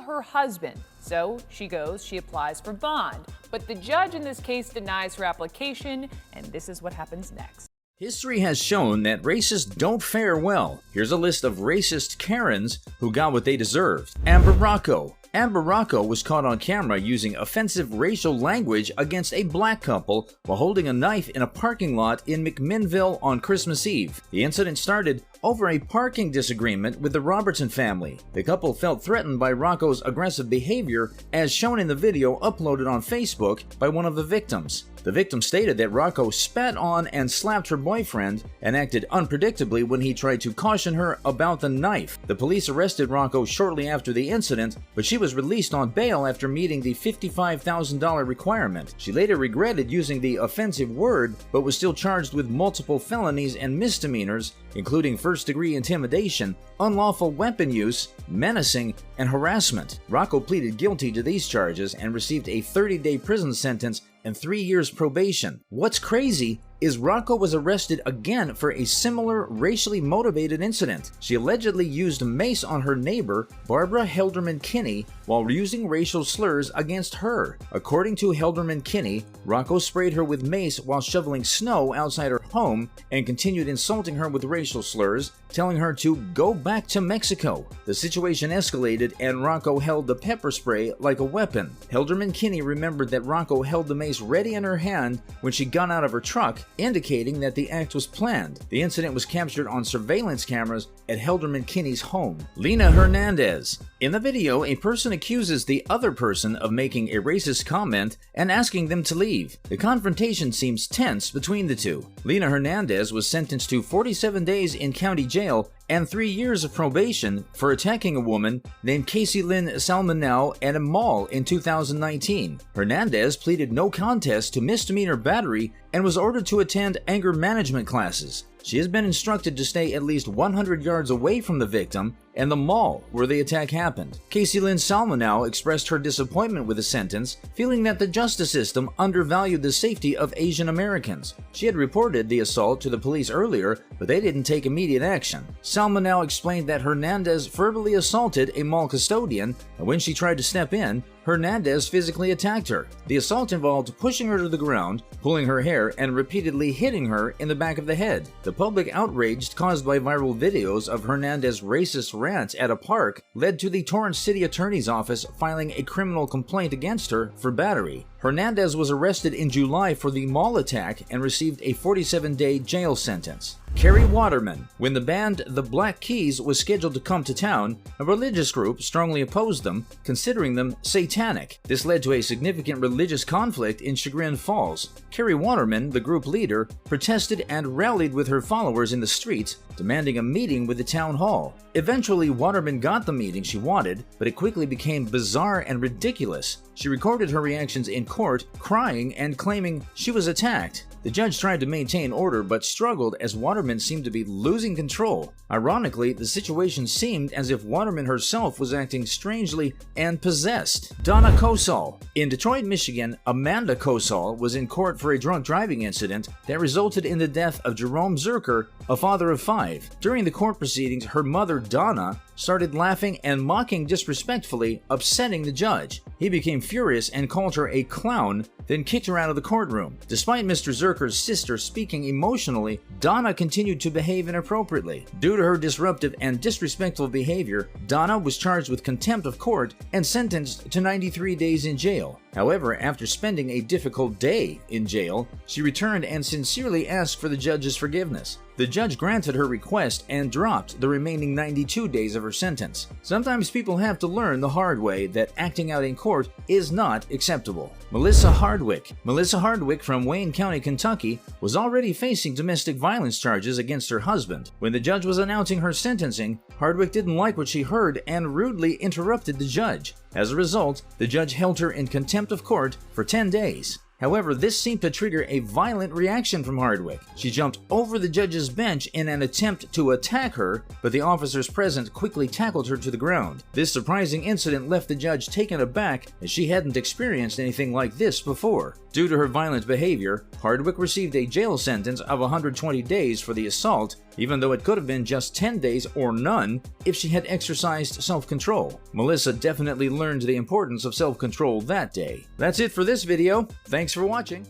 her husband. So she applies for bond. But the judge in this case denies her application, and this is what happens next. History has shown that racists don't fare well. Here's a list of racist Karens who got what they deserved. Amber Rocco. Amber Rocco was caught on camera using offensive racial language against a black couple while holding a knife in a parking lot in McMinnville on Christmas Eve. The incident started over a parking disagreement with the Robertson family. The couple felt threatened by Rocco's aggressive behavior, as shown in the video uploaded on Facebook by one of the victims. The victim stated that Rocco spat on and slapped her boyfriend and acted unpredictably when he tried to caution her about the knife. The police arrested Rocco shortly after the incident, but she was released on bail after meeting the $55,000 requirement. She later regretted using the offensive word, but was still charged with multiple felonies and misdemeanors, including first-degree intimidation, unlawful weapon use, menacing, and harassment. Rocco pleaded guilty to these charges and received a 30-day prison sentence and 3 years probation. What's crazy is Rocco was arrested again for a similar racially motivated incident. She allegedly used mace on her neighbor, Barbara Helderman Kinney, while using racial slurs against her. According to Helderman Kinney, Rocco sprayed her with mace while shoveling snow outside her home and continued insulting her with racial slurs, telling her to go back to Mexico. The situation escalated and Rocco held the pepper spray like a weapon. Helderman Kinney remembered that Rocco held the mace ready in her hand when she got out of her truck, indicating that the act was planned. The incident was captured on surveillance cameras at Helderman Kinney's home. Lena Hernandez. In the video, a person accuses the other person of making a racist comment and asking them to leave. The confrontation seems tense between the two. Lena Hernandez was sentenced to 47 days in county jail and 3 years of probation for attacking a woman named Casey Lynn Salmonell at a mall in 2019. Hernandez pleaded no contest to misdemeanor battery and was ordered to attend anger management classes. She has been instructed to stay at least 100 yards away from the victim and the mall where the attack happened. Casey Lynn Salmonell expressed her disappointment with the sentence, feeling that the justice system undervalued the safety of Asian Americans. She had reported the assault to the police earlier, but they didn't take immediate action. Salmonell explained that Hernandez verbally assaulted a mall custodian, and when she tried to step in, Hernandez physically attacked her. The assault involved pushing her to the ground, pulling her hair, and repeatedly hitting her in the back of the head. The public outrage caused by viral videos of Hernandez's racist rants at a park led to the Torrance City Attorney's Office filing a criminal complaint against her for battery. Hernandez was arrested in July for the mall attack and received a 47-day jail sentence. Kerry Waterman. When the band The Black Keys was scheduled to come to town, a religious group strongly opposed them, considering them satanic. This led to a significant religious conflict in Chagrin Falls. Kerry Waterman, the group leader, protested and rallied with her followers in the streets, demanding a meeting with the town hall. Eventually, Waterman got the meeting she wanted, but it quickly became bizarre and ridiculous. She recorded her reactions in court, crying and claiming she was attacked. The judge tried to maintain order but struggled as Waterman seemed to be losing control. Ironically, the situation seemed as if Waterman herself was acting strangely and possessed. Donna Kosal. In Detroit, Michigan, Amanda Kosal was in court for a drunk driving incident that resulted in the death of Jerome Zerker, a father of 5. During the court proceedings, her mother, Donna, started laughing and mocking disrespectfully, upsetting the judge. He became furious and called her a clown, then kicked her out of the courtroom. Despite Mr. Zerker's sister speaking emotionally, Donna continued to behave inappropriately. Due to her disruptive and disrespectful behavior, Donna was charged with contempt of court and sentenced to 93 days in jail. However, after spending a difficult day in jail, she returned and sincerely asked for the judge's forgiveness. The judge granted her request and dropped the remaining 92 days of her sentence. Sometimes people have to learn the hard way that acting out in court is not acceptable. Melissa Hardwick. Melissa Hardwick from Wayne County, Kentucky, was already facing domestic violence charges against her husband. When the judge was announcing her sentencing, Hardwick didn't like what she heard and rudely interrupted the judge. As a result, the judge held her in contempt of court for 10 days. However, this seemed to trigger a violent reaction from Hardwick. She jumped over the judge's bench in an attempt to attack her, but the officers present quickly tackled her to the ground. This surprising incident left the judge taken aback, as she hadn't experienced anything like this before. Due to her violent behavior, Hardwick received a jail sentence of 120 days for the assault even though it could have been just 10 days or none if she had exercised self-control. Melissa definitely learned the importance of self-control that day. That's it for this video. Thanks for watching.